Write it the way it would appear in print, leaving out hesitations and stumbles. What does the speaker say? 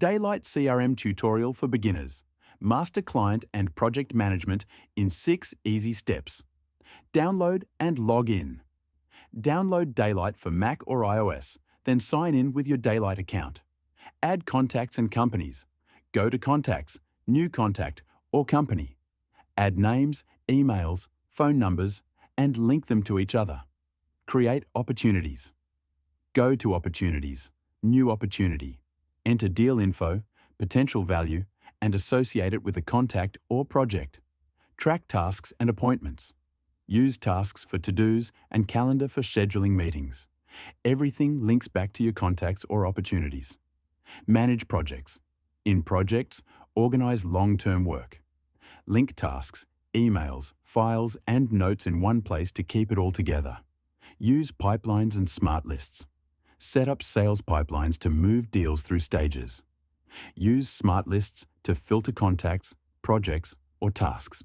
Daylite CRM tutorial for beginners. Master client and project management in 6 easy steps. Download and log in. Download Daylite for Mac or iOS, then sign in with your Daylite account. Add contacts and companies. Go to Contacts, New Contact, or Company. Add names, emails, phone numbers, and link them to each other. Create opportunities. Go to Opportunities, New Opportunity. Enter deal info, potential value, and associate it with a contact or project. Track tasks and appointments. Use tasks for to-dos and calendar for scheduling meetings. Everything links back to your contacts or opportunities. Manage projects. In projects, organize long-term work. Link tasks, emails, files, and notes in one place to keep it all together. Use pipelines and smart lists. Set up sales pipelines to move deals through stages. Use smart lists to filter contacts, projects, or tasks.